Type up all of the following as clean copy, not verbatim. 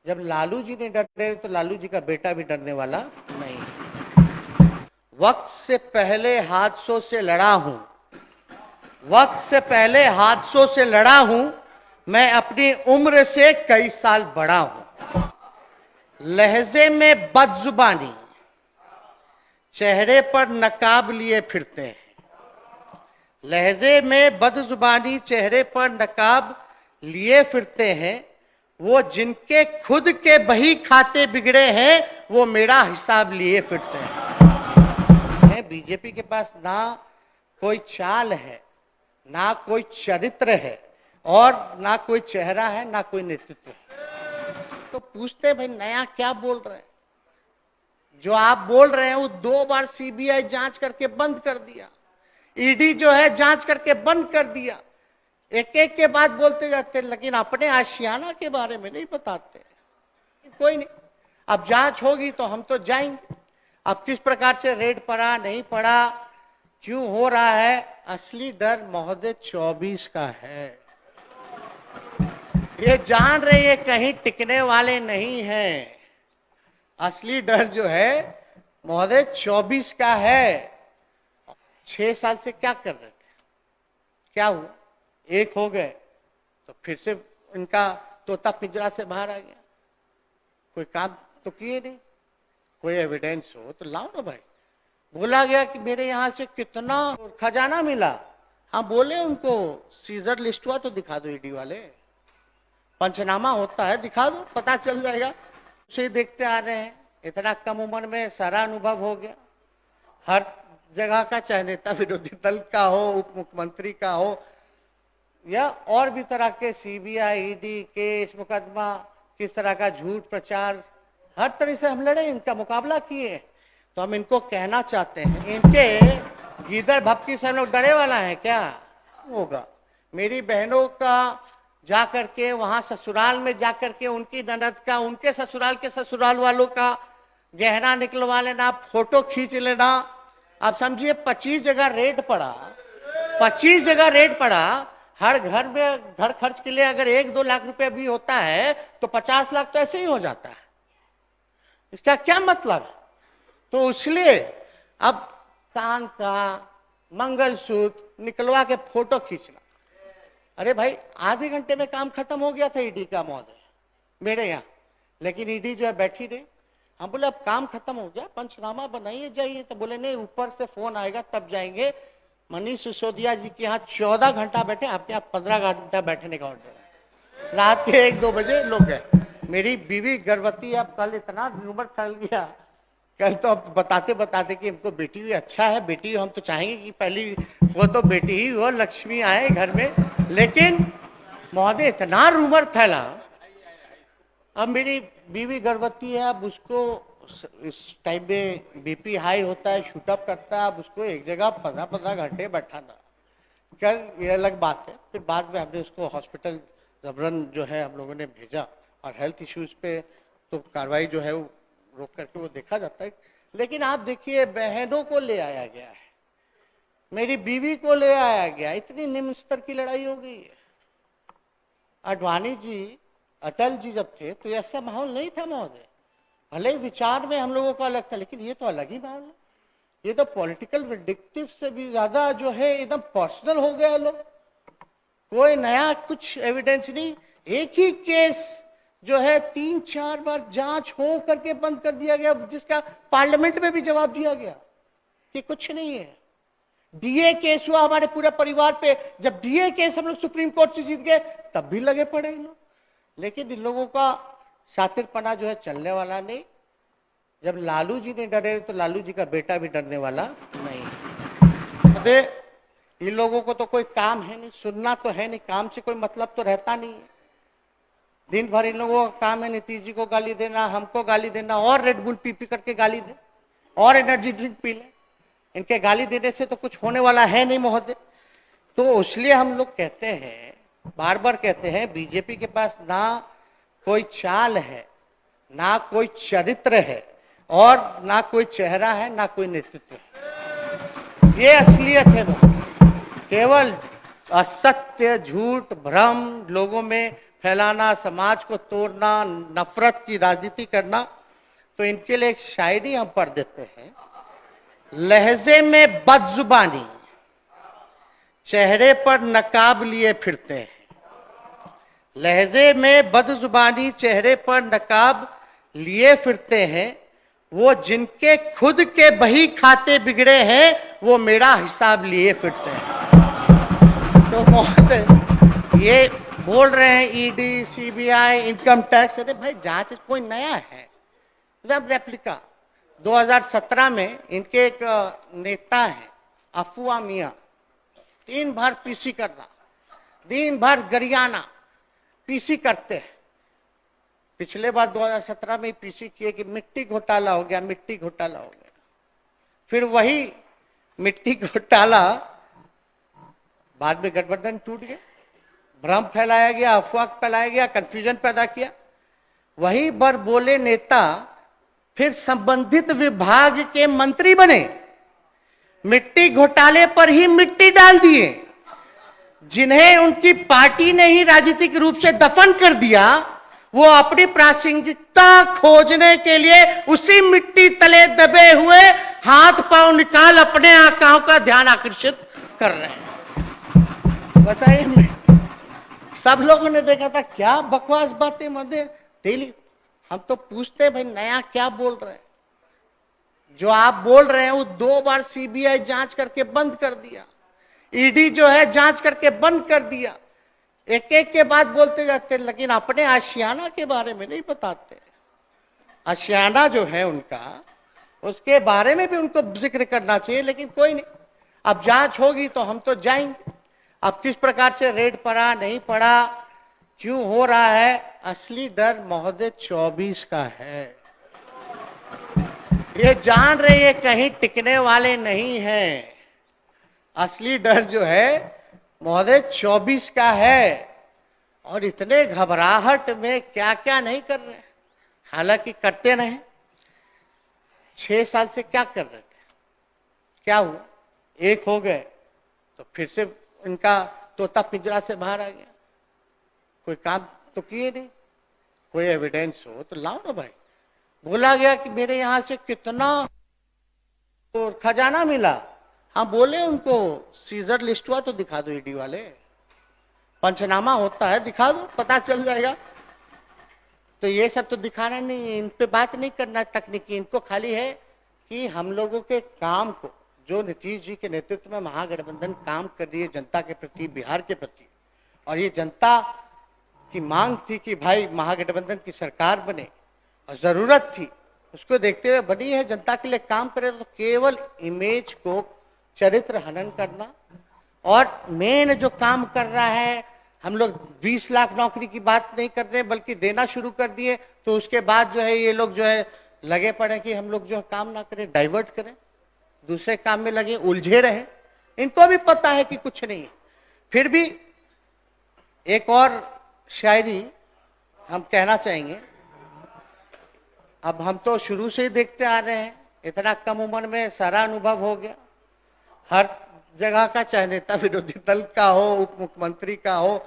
जब लालू जी नहीं डरे तो लालू जी का बेटा भी डरने वाला नहीं। वक्त से पहले हादसों से लड़ा हूं, वक्त से पहले हादसों से लड़ा हूं, मैं अपनी उम्र से कई साल बड़ा हूं। लहजे में बदजुबानी, चेहरे पर नकाब लिए फिरते हैं। लहजे में बदजुबानी, चेहरे पर नकाब लिए फिरते हैं। वो जिनके खुद के बही खाते बिगड़े हैं, वो मेरा हिसाब लिए फिरते हैं। बीजेपी के पास ना कोई चाल है, ना कोई चरित्र है, और ना कोई चेहरा है, ना कोई नेतृत्व है। तो पूछते भाई नया क्या बोल रहे हैं? जो आप बोल रहे हैं वो 2 बार सीबीआई जांच करके बंद कर दिया, ईडी जो है जांच करके बंद कर दिया। एक एक के बाद बोलते जाते, लेकिन अपने आशियाना के बारे में नहीं बताते। कोई नहीं, अब जांच होगी तो हम तो जाएंगे। अब किस प्रकार से रेड पड़ा, नहीं पड़ा, क्यों हो रहा है, असली डर महोदय 24 का है। ये जान रहे ये कहीं टिकने वाले नहीं हैं। असली डर जो है महोदय 24 का है। 6 साल से क्या कर रहे थे, क्या हुआ? एक हो गए तो फिर से इनका तोता पिंजरा से बाहर आ गया। कोई काम तो किए नहीं, कोई एविडेंस हो तो लाओ ना भाई। बोला गया कि मेरे यहां से कितना खजाना मिला, हाँ बोले उनको सीजर लिस्ट हुआ तो दिखा दो, ईडी वाले पंचनामा होता है दिखा दो, पता चल जाएगा। उसे देखते आ रहे हैं, इतना कम उम्र में सारा अनुभव हो गया। हर जगह का, चाहे नेता विरोधी दल का हो, उप मुख्यमंत्री का हो, या और भी तरह के सीबीआई, ईडी केस, मुकदमा, किस तरह का झूठ प्रचार, हर तरह से हम लड़े, इनका मुकाबला किए। तो हम इनको कहना चाहते हैं, इनके गीदड़ भपकी से हम लोग डरे वाला है क्या? होगा। मेरी बहनों का जा करके वहां ससुराल में जा करके उनकी ननद का, उनके ससुराल के ससुराल वालों का गहना निकलवा लेना, फोटो खींच लेना। आप समझिए 25 जगह रेड पड़ा, 25 जगह रेड पड़ा। हर घर में घर खर्च के लिए अगर 1-2 लाख रुपए भी होता है तो 50 लाख तो ऐसे ही हो जाता है। इसका क्या मतलब? तो इसलिए अब कान का मंगलसूत्र निकलवा के फोटो खींचना, अरे भाई आधे घंटे में काम खत्म हो गया था ईडी का महोदय मेरे यहाँ। लेकिन ईडी जो है बैठी रही। हम बोले अब काम खत्म हो गया, पंचनामा बनाइए जाइए। तो बोले नहीं, ऊपर से फोन आएगा तब जाएंगे। मनीष सिसोदिया जी के यहाँ 14 घंटा बैठे, आपके यहाँ 15 घंटा बैठने का ऑर्डर है। रात के 1-2 बजे लोग गए। मेरी बीवी गर्भवती, अब कल इतना र्यूमर फैल गया, कल तो अब बताते बताते कि हमको बेटी हुई, अच्छा है बेटी, हम तो चाहेंगे कि पहली वो तो बेटी ही हो, लक्ष्मी आए घर में। लेकिन महोदय इतना रूमर फैला। अब मेरी बीवी गर्भवती है, अब उसको इस टाइम में बीपी हाई होता है, शूटअप करता है। अब उसको एक जगह 15-15 घंटे बैठाना, कल ये अलग बात है। फिर बाद में हमने उसको हॉस्पिटल जबरन जो है हम लोगों ने भेजा, और हेल्थ इश्यूज पे तो कार्रवाई जो है वो रोक करके वो देखा जाता है। लेकिन आप देखिए बहनों को ले आया गया है, मेरी बीवी को ले आया गया, इतनी निम्न स्तर की लड़ाई हो गई है। आडवाणी जी, अटल जी जब थे तो ऐसा माहौल नहीं था महोदय। भले विचार में हम लोगों का अलग था, लेकिन ये तो अलग ही माहौल है। ये तो पॉलिटिकल विंडिक्टिव से भी ज्यादा जो है एकदम पर्सनल हो गया लोग। कोई नया कुछ एविडेंस नहीं। एक ही केस जो है 3-4 बार जांच हो करके बंद कर दिया गया, जिसका पार्लियामेंट में भी जवाब दिया गया कि कुछ नहीं है। डीए केस हुआ हमारे पूरे परिवार पे, जब डीए केस हम लोग सुप्रीम कोर्ट से जीत गए तब भी लगे पड़े इन लोग। लेकिन इन लोगों का शातिरपना जो है चलने वाला नहीं। जब लालू जी नहीं डरे तो लालू जी का बेटा भी डरने वाला नहीं। अरे इन लोगों को तो कोई काम है नहीं, सुनना तो है नहीं, काम से कोई मतलब तो रहता नहीं है। दिन भर इन लोगों का काम है नीतीश जी को गाली देना, हमको गाली देना, और रेड बुल पी पी करके गाली दे, और एनर्जी ड्रिंक पी ले। इनके गाली देने से तो कुछ होने वाला है नहीं महोदय। तो इसलिए हम लोग कहते हैं, बार बार कहते हैं, बीजेपी के पास ना कोई चाल है, ना कोई चरित्र है, और ना कोई चेहरा है, ना कोई नेतृत्व है। ये असलियत है। केवल असत्य, झूठ, भ्रम, लोगों में फैलाना, समाज को तोड़ना, नफरत की राजनीति करना। तो इनके लिए एक शायरी हम पढ़ देते हैं। लहजे में बदजुबानी, चेहरे पर नकाब लिए फिरते हैं। लहजे में बदजुबानी, चेहरे पर नकाब लिए फिरते हैं। वो जिनके खुद के बही खाते बिगड़े हैं, वो मेरा हिसाब लिए फिरते हैं। तो महोदय ये बोल रहे हैं ईडी, सीबीआई, इनकम टैक्स। अरे भाई जांच कोई नया है, वेब रेप्लिका। 2017 में इनके एक नेता है अफवाह मियां, दिन भर पीसी करना, दिन भर गरियाना, पीसी करते हैं। पिछले बार 2017 में पीसी किए कि मिट्टी घोटाला हो गया, मिट्टी घोटाला हो गया। फिर वही मिट्टी घोटाला बाद में गठबंधन टूट गया, भ्रम फैलाया गया, अफवाह फैलाया गया, कंफ्यूजन पैदा किया। वही बार बोले नेता फिर संबंधित विभाग के मंत्री बने, मिट्टी घोटाले पर ही मिट्टी डाल दिए। जिन्हें उनकी पार्टी ने ही राजनीतिक रूप से दफन कर दिया, वो अपनी प्रासंगिकता खोजने के लिए उसी मिट्टी तले दबे हुए हाथ पांव निकाल अपने आकाओं का ध्यान आकर्षित कर रहे हैं। बताइए, सब लोगों ने देखा था क्या बकवास बातें मध्य डेली। हम तो पूछते हैं भाई नया क्या बोल रहे हैं। जो आप बोल रहे हैं वो 2 बार सीबीआई जांच करके बंद कर दिया, ईडी जो है जांच करके बंद कर दिया। एक एक के बाद बोलते जाते, लेकिन अपने आशियाना के बारे में नहीं बताते। आशियाना जो है उनका, उसके बारे में भी उनको जिक्र करना चाहिए, लेकिन कोई नहीं। अब जांच होगी तो हम तो जाएंगे। अब किस प्रकार से रेड पड़ा, नहीं पड़ा, क्यों हो रहा है, असली डर महोदय 24 का है। ये जान रहे ये कहीं टिकने वाले नहीं हैं। असली डर जो है महोदय 24 का है। और इतने घबराहट में क्या क्या नहीं कर रहे, हालांकि करते रहे। 6 साल से क्या कर रहे थे, क्या हुआ, एक हो गए तो फिर से इनका तोता पिंजरा से बाहर आ गया। कोई काम तो किए नहीं, कोई एविडेंस हो तो लाओ ना भाई। बोला गया कि मेरे यहां से कितना तो खजाना मिला, हाँ बोले उनको सीजर लिस्ट हुआ तो दिखा दो, ईडी वाले पंचनामा होता है दिखा दो, पता चल जाएगा। तो ये सब तो दिखाना नहीं है, इन पे बात नहीं करना तकनीकी। इनको खाली है कि हम लोगों के काम को, जो नीतीश जी के नेतृत्व में महागठबंधन काम कर रही है जनता के प्रति, बिहार के प्रति, और ये जनता की मांग थी कि भाई महागठबंधन की सरकार बने और जरूरत थी, उसको देखते हुए बनी है, जनता के लिए काम करे। तो केवल इमेज को चरित्र हनन करना, और मेन जो काम कर रहा है, हम लोग 20 लाख नौकरी की बात नहीं कर रहे बल्कि देना शुरू कर दिए। तो उसके बाद जो है ये लोग जो है लगे पड़े कि हम लोग जो काम ना करें, डाइवर्ट करें, दूसरे काम में लगे, उलझे रहे। इनको भी पता है कि कुछ नहीं है। फिर भी एक और शायरी हम कहना चाहेंगे। अब हम तो शुरू से ही देखते आ रहे हैं, इतना कम उम्र में सारा अनुभव हो गया। हर जगह का, चाहे नेता विरोधी दल का हो, उप मुख्यमंत्री का हो,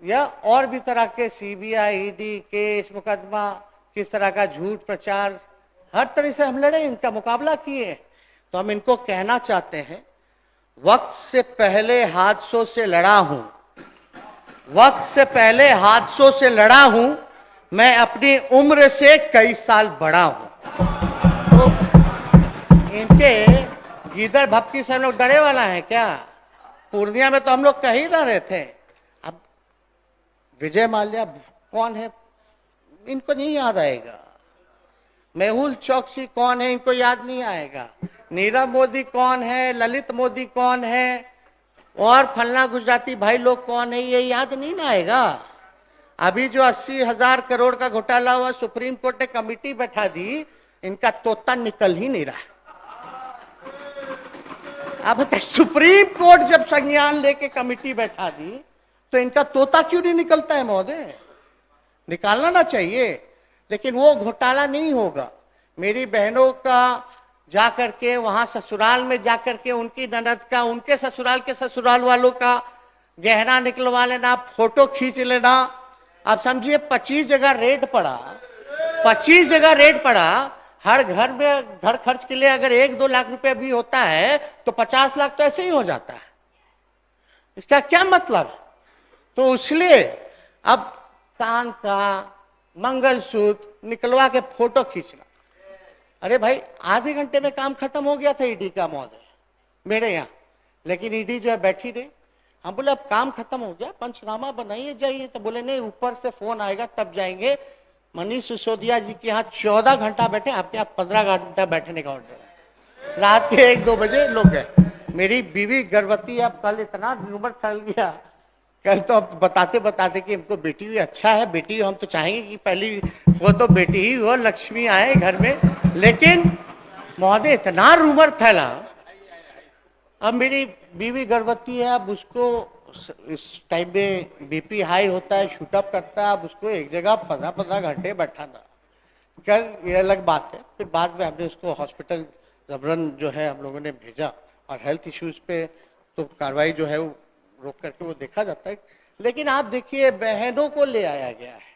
या और भी तरह के सीबीआई, ईडी केस, मुकदमा, किस तरह का झूठ प्रचार, हर तरह से हम लड़े, इनका मुकाबला किए। तो हम इनको कहना चाहते हैं, वक्त से पहले हादसों से लड़ा हूं, वक्त से पहले हादसों से लड़ा हूं, मैं अपनी उम्र से कई साल बड़ा हूं। तो इनके गीदड़ भपकी से हम लोग डरे वाला है क्या? पूर्णिया में तो हम लोग कह ही रहे थे। अब विजय माल्या कौन है इनको नहीं याद आएगा, मेहुल चौकसी कौन है इनको याद नहीं आएगा, नीरव मोदी कौन है, ललित मोदी कौन है, और फलना गुजराती भाई लोग कौन है, ये याद नहीं ना आएगा। अभी जो 80,000 करोड़ का घोटाला हुआ, सुप्रीम कोर्ट ने कमेटी बैठा दी, इनका तोता निकल ही नहीं रहा। अब सुप्रीम कोर्ट जब संज्ञान लेके कमेटी बैठा दी, तो इनका तोता क्यों नहीं निकलता है महोदय? निकालना ना चाहिए। लेकिन वो घोटाला नहीं होगा। मेरी बहनों का जाकर के वहां ससुराल में जाकर के उनकी ननद का, उनके ससुराल के ससुराल वालों का गहना निकलवा लेना, फोटो खींच लेना, आप समझिए 25 जगह रेट पड़ा, 25 जगह रेट पड़ा। हर घर में घर खर्च के लिए अगर 1-2 लाख रुपए भी होता है तो 50 लाख तो ऐसे ही हो जाता है। इसका क्या मतलब? तो इसलिए अब कान का मंगलसूत्र निकलवा के फोटो खींचना, अरे भाई आधे घंटे में काम खत्म हो गया था ईडी का महोदय मेरे यहाँ, लेकिन ईडी जो है बैठी रही। हम बोले अब काम खत्म हो गया, पंचनामा बनाइए जाइए। तो बोले नहीं, ऊपर से फोन आएगा तब जाएंगे। मनीष सिसोदिया जी के यहाँ 14 घंटा बैठे, आपके यहाँ 15 घंटा बैठने का ऑर्डर है। रात के 1-2 बजे लोग गए। मेरी बीवी गर्भवती, अब कल इतना रूमर फैल गया, कल तो अब बताते बताते कि हमको बेटी भी अच्छा है, बेटी हम तो चाहेंगे कि पहली वो तो बेटी ही हो, लक्ष्मी आए घर में। लेकिन महोदय इतना रूमर फैला, अब मेरी बीवी गर्भवती है, अब उसको इस टाइम में बीपी हाई होता है, शूटअप करता है, अब उसको एक जगह 15-15 घंटे बैठाना, कल ये अलग बात है। फिर बाद में हमने उसको हॉस्पिटल जबरन जो है हम लोगों ने भेजा, और हेल्थ इश्यूज पे तो कार्रवाई जो है वो रोक करके वो देखा जाता है। लेकिन आप देखिए, बहनों को ले आया गया है,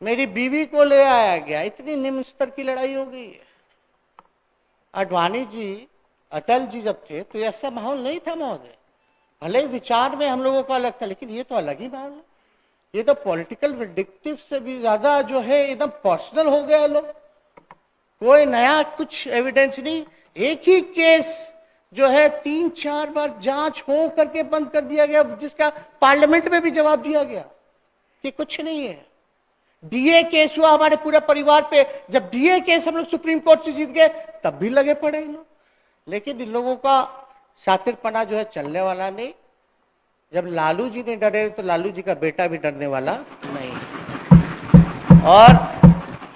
मेरी बीवी को ले आया गया, इतनी निम्न स्तर की लड़ाई हो गई है। आडवाणी जी, अटल जी जब थे तो ऐसा माहौल नहीं था महोदय। भले विचार में हम लोगों का अलग था, लेकिन ये तो अलग ही माहौल है। ये तो पॉलिटिकल विंडिक्टिव से भी ज्यादा जो है एकदम पर्सनल हो गया लोग। कोई नया कुछ एविडेंस नहीं, एक ही केस जो है 3-4 बार जांच हो करके बंद कर दिया गया, जिसका पार्लियामेंट में भी जवाब दिया गया कि कुछ नहीं है। डीए केस हुआ हमारे पूरे परिवार पे, जब डीए केस हम लोग सुप्रीम कोर्ट से जीत गए तब भी लगे पड़े इन लोग। लेकिन इन लोगों का शातिरपना जो है चलने वाला नहीं। जब लालू जी ने डरे तो लालू जी का बेटा भी डरने वाला नहीं। और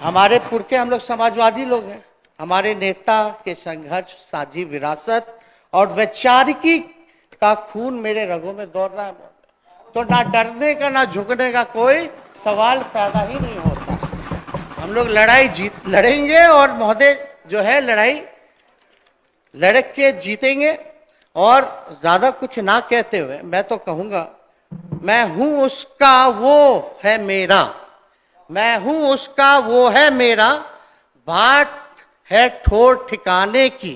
हमारे पुरखे हम लोग समाजवादी लोग हैं, हमारे नेता के संघर्ष, साझी विरासत और वैचारिकी का खून मेरे रगों में दौड़ रहा है, तो ना डरने का ना झुकने का कोई सवाल पैदा ही नहीं होता। हम लोग लड़ाई लड़ेंगे, और महोदय जो है लड़ाई लड़ के जीतेंगे। और ज्यादा कुछ ना कहते हुए मैं तो कहूंगा, मैं हूं उसका वो है मेरा, मैं हूं उसका वो है मेरा। बात है ठोर ठिकाने की,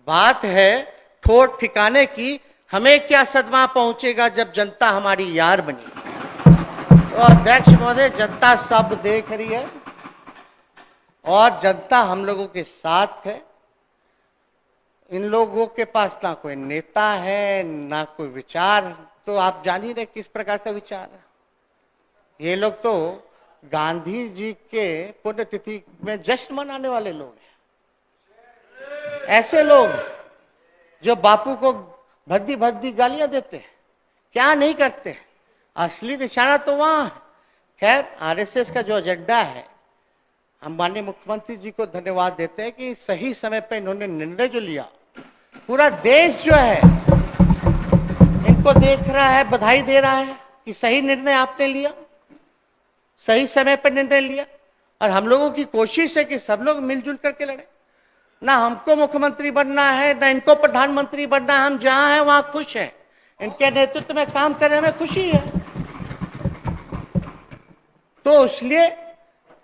बात है ठोर ठिकाने की। हमें क्या सदमा पहुंचेगा जब जनता हमारी यार बनी। तो अध्यक्ष महोदय, जनता सब देख रही है और जनता हम लोगों के साथ है। इन लोगों के पास ना कोई नेता है ना कोई विचार, तो आप जान ही रहे किस प्रकार का विचार है। ये लोग तो गांधी जी के पुण्यतिथि में जश्न मनाने वाले लोग हैं। ऐसे लोग जो बापू को भद्दी भद्दी गालियां देते हैं, क्या नहीं करते, असली निशाना तो वहां है। खैर, आरएसएस का जो एजेंडा है, हम माननीय मुख्यमंत्री जी को धन्यवाद देते हैं कि सही समय पे इन्होंने निर्णय जो लिया, पूरा देश जो है इनको देख रहा है, बधाई दे रहा है कि सही निर्णय आपने लिया, सही समय पर निर्णय लिया। और हम लोगों की कोशिश है कि सब लोग मिलजुल करके लड़े। ना हमको मुख्यमंत्री बनना है, ना इनको प्रधानमंत्री बनना है, हम जहां हैं वहां खुश हैं, इनके नेतृत्व में काम करने में खुशी है। तो इसलिए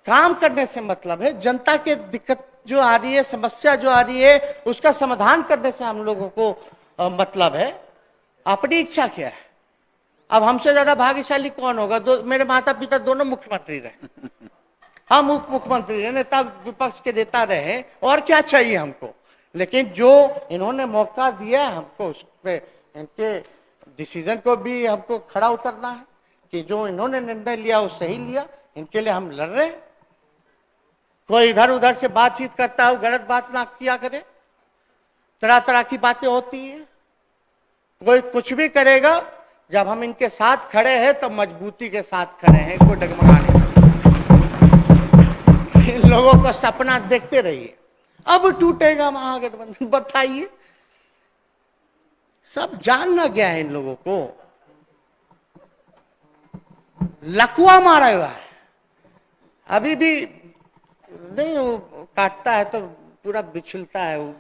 काम करने से मतलब है, जनता के दिक्कत जो आ रही है, समस्या जो आ रही है, उसका समाधान करने से हम लोगों को मतलब है। अपनी इच्छा क्या है? अब हमसे ज्यादा भाग्यशाली कौन होगा? मेरे माता पिता दोनों मुख्यमंत्री रहे, हम उप मुख्यमंत्री रहे, नेता विपक्ष के नेता रहे, और क्या चाहिए हमको? लेकिन जो इन्होंने मौका दिया हमको, उस पे इनके डिसीजन को भी हमको खड़ा उतरना है कि जो इन्होंने निर्णय लिया वो सही लिया। इनके लिए हम लड़ रहे हैं। कोई इधर उधर से बातचीत करता हो, गलत बात ना किया करे। तरह तरह की बातें होती है, कोई कुछ भी करेगा, जब हम इनके साथ खड़े हैं तो मजबूती के साथ खड़े हैं, कोई डगमगाने। इन लोगों का सपना देखते रहिए, अब टूटेगा महागठबंधन, बताइए। सब जानना क्या है इन लोगों को, लकुआ मारा हुआ है। अभी भी नहीं, वो काटता है तो पूरा बिछलता है, वो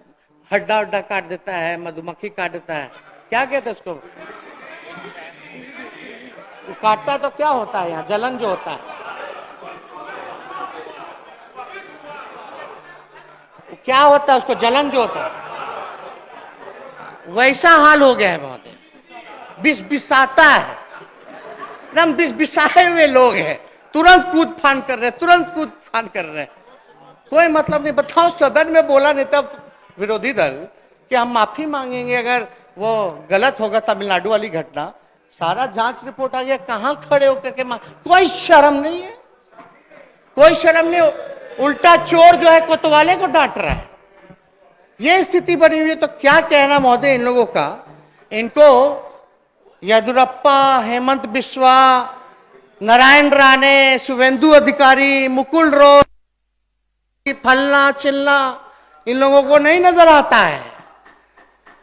हड्डा हड्डा काट देता है, मधुमक्खी काट देता है, क्या कहते हैं उसको, काटता है तो क्या होता है, यहाँ जलन जो होता है, क्या होता है उसको, जलन जो होता है, वैसा हाल हो गया है महोदय। बिसाता है, एकदम बिसाए हुए लोग हैं, तुरंत कूद फान कर रहे हैं, तुरंत कूद फान कर रहे हैं, कोई मतलब नहीं। बताओ, सदन में बोला नेता विरोधी दल कि हम माफी मांगेंगे अगर वो गलत होगा तमिलनाडु वाली घटना, सारा जांच रिपोर्ट आ गया, कहां खड़े होकर के कोई शर्म नहीं है, कोई शर्म नहीं। उल्टा चोर जो है कोतवाले को डांट रहा है, ये स्थिति बनी हुई है। तो क्या कहना महोदय इन लोगों का, इनको येदुरप्पा, हेमंत बिस्वा, नारायण राणे, शुभेंदु अधिकारी, मुकुल रोय, फलना चिल्ला, इन लोगों को नहीं नजर आता है।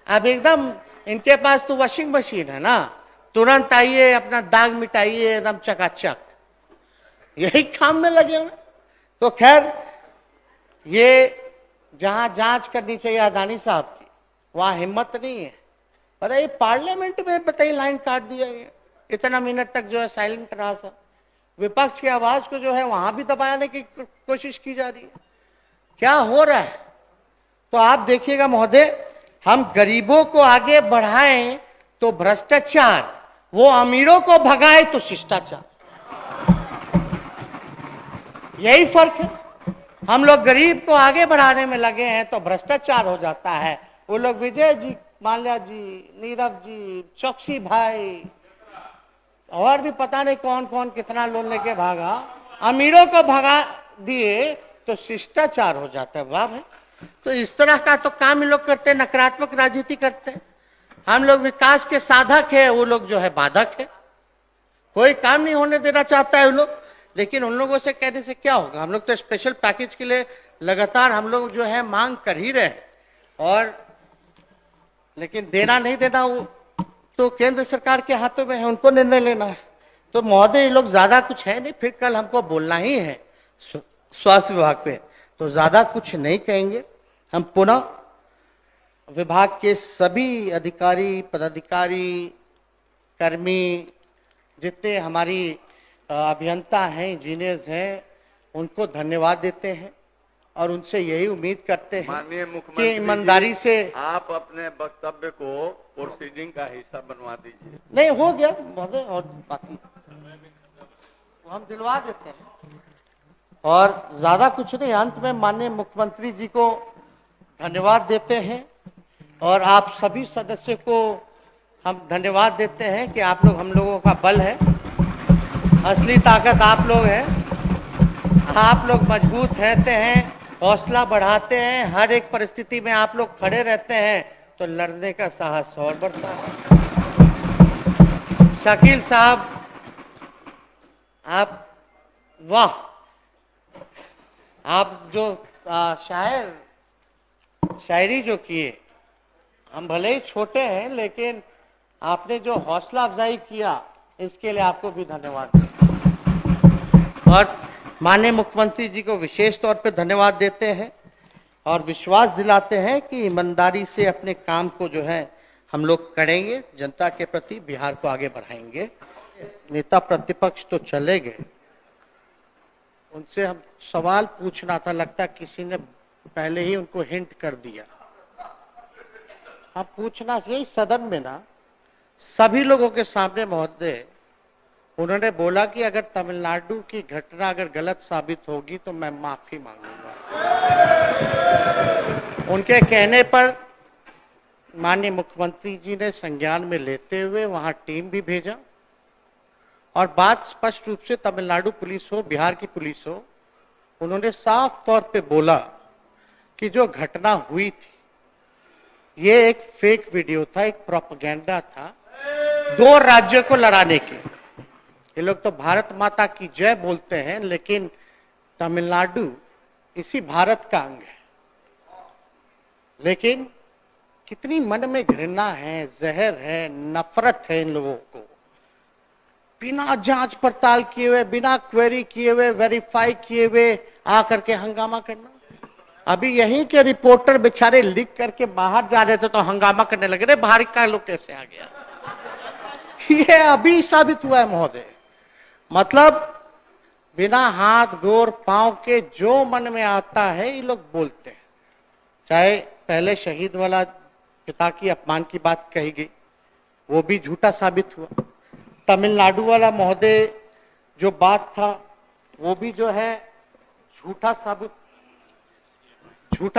अब एकदम इनके पास तो वॉशिंग मशीन है ना, तुरंत आइए अपना दाग मिटाइए, एकदम चकाचक, यही काम में लगे हुए। तो खैर, ये जहां जांच करनी चाहिए अदानी साहब की, वहां हिम्मत नहीं है। बताइए, पार्लियामेंट में बताइए लाइन काट दिया गया, इतना मिनट तक जो है साइलेंट रहा सब, विपक्ष की आवाज को जो है वहां भी दबाने की कोशिश की जा रही है। क्या हो रहा है? तो आप देखिएगा महोदय, हम गरीबों को आगे बढ़ाएं तो भ्रष्टाचार, वो अमीरों को भगाए तो शिष्टाचार, यही फर्क है। हम लोग गरीब को आगे बढ़ाने में लगे हैं तो भ्रष्टाचार हो जाता है। वो लोग विजय जी, माल्या जी, नीरव जी, चौकसी भाई और भी पता नहीं कौन कौन कितना लोन लेके भागा, अमीरों को भगा दिए तो शिष्टाचार हो जाता है। वाह भाई, तो इस तरह का तो काम ये लोग करते हैं, नकारात्मक राजनीति करते हैं। हम लोग विकास के साधक है, वो लोग जो है बाधक है, कोई काम नहीं होने देना चाहता है वो लोग। लेकिन उन लोगों से कहने से क्या होगा, हम लोग तो स्पेशल पैकेज के लिए लगातार हम लोग जो है मांग कर ही रहे, और लेकिन देना नहीं देना वो तो केंद्र सरकार के हाथों में है, उनको निर्णय लेना है। तो महोदय ये लोग ज्यादा कुछ है नहीं, फिर कल हमको बोलना ही है स्वास्थ्य विभाग पे, तो ज्यादा कुछ नहीं कहेंगे। हम पुनः विभाग के सभी अधिकारी, पदाधिकारी, कर्मी, जितने हमारी अभियंता हैं, इंजीनियर्स हैं, उनको धन्यवाद देते हैं और उनसे यही उम्मीद करते हैं माननीय कि मुख्यमंत्री ईमानदारी से आप अपने वक्तव्य को प्रोसीडिंग का हिस्सा बनवा दीजिए। नहीं हो गया महोदय, और बाकी हम दिलवा देते हैं। और ज्यादा कुछ नहीं, अंत में माननीय मुख्यमंत्री जी को धन्यवाद देते हैं और आप सभी सदस्यों को हम धन्यवाद देते हैं कि आप लोग हम लोगों का बल है, असली ताकत आप लोग हैं। आप लोग मजबूत रहते हैं, हौसला बढ़ाते हैं, हर एक परिस्थिति में आप लोग खड़े रहते हैं तो लड़ने का साहस और बढ़ता है। शकील साहब, आप वाह, आप जो शायरी जो किए, हम भले ही छोटे हैं लेकिन आपने जो हौसला अफजाई किया, इसके लिए आपको भी धन्यवाद। और माननीय मुख्यमंत्री जी को विशेष तौर पे धन्यवाद देते हैं और विश्वास दिलाते हैं कि ईमानदारी से अपने काम को जो है हम लोग करेंगे, जनता के प्रति बिहार को आगे बढ़ाएंगे। नेता प्रतिपक्ष तो चले गए, उनसे हम सवाल पूछना था, लगता किसी ने पहले ही उनको हिंट कर दिया। हम पूछना यही सदन में ना, सभी लोगों के सामने महोदय, उन्होंने बोला कि अगर तमिलनाडु की घटना अगर गलत साबित होगी तो मैं माफी मांगूंगा। उनके कहने पर माननीय मुख्यमंत्री जी ने संज्ञान में लेते हुए वहां टीम भी भेजा और बात स्पष्ट रूप से तमिलनाडु पुलिस हो, बिहार की पुलिस हो, उन्होंने साफ तौर पे बोला कि जो घटना हुई थी ये एक फेक वीडियो था, एक प्रोपेगेंडा था दो राज्यों को लड़ाने के। ये लोग तो भारत माता की जय बोलते हैं, लेकिन तमिलनाडु इसी भारत का अंग है। लेकिन कितनी मन में घृणा है, जहर है, नफरत है इन लोगों को। बिना जांच पड़ताल किए हुए, बिना क्वेरी किए हुए, वेरीफाई किए हुए आकर के हंगामा करना। अभी यहीं के रिपोर्टर बेचारे लिख करके बाहर जा रहे थे तो हंगामा करने लगे, रे बाहर का लोग कैसे आ गया। ये अभी साबित हुआ है महोदय। मतलब बिना हाथ गोर पांव के जो मन में आता है ये लोग बोलते हैं। चाहे पहले शहीद वाला पिता की अपमान की बात कही गई, वो भी झूठा साबित हुआ। तमिलनाडु वाला महोदय जो बात था वो भी जो है झूठा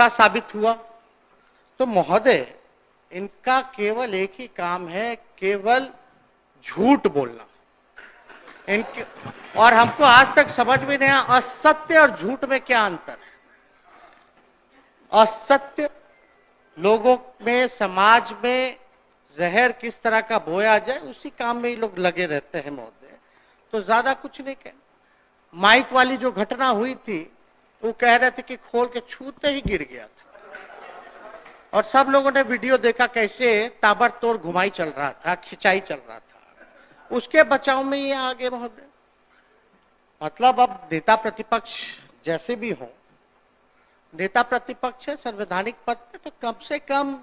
साबित हुआ। तो महोदय इनका केवल एक ही काम है, केवल झूठ बोलना। इनके और हमको आज तक समझ में नहीं आया असत्य और झूठ में क्या अंतर है। असत्य लोगों में, समाज में जहर किस तरह का बोया जाए उसी काम में ये लोग लगे रहते हैं महोदय, तो ज्यादा कुछ नहीं कह। माइक वाली जो घटना हुई थी वो कह रहे थे कि खोल के छूते ही गिर गया था, और सब लोगों ने वीडियो देखा कैसे ताबड़तोड़ घुमाई चल रहा था, खिंचाई चल रहा था। उसके बचाव में ये आगे महोदय। मतलब अब नेता प्रतिपक्ष जैसे भी हो, नेता प्रतिपक्ष है संवैधानिक पद पे, तो कम से कम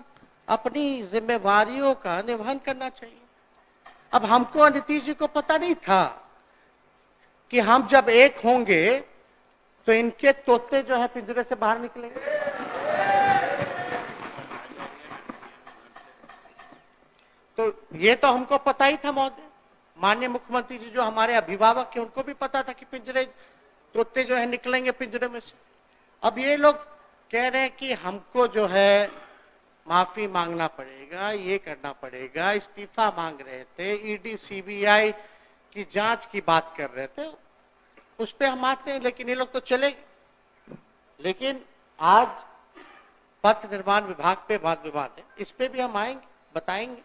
अपनी जिम्मेवारियों का निर्वहन करना चाहिए। अब हमको नीतीश जी को पता नहीं था कि हम जब एक होंगे तो इनके तोते जो है पिंजरे से बाहर निकलेंगे। तो ये तो हमको पता ही था महोदय। माननीय मुख्यमंत्री जी जो हमारे अभिभावक हैं उनको भी पता था कि पिंजरे तोते जो है निकलेंगे पिंजरे में से। अब ये लोग कह रहे हैं कि हमको जो है माफी मांगना पड़ेगा, ये करना पड़ेगा, इस्तीफा मांग रहे थे, ईडी सीबीआई की जांच की बात कर रहे थे, उस पे हम आते हैं। लेकिन ये लोग तो चले गए। लेकिन आज पथ निर्माण विभाग पे वाद विवाद है, इस पे भी हम आएंगे, बताएंगे।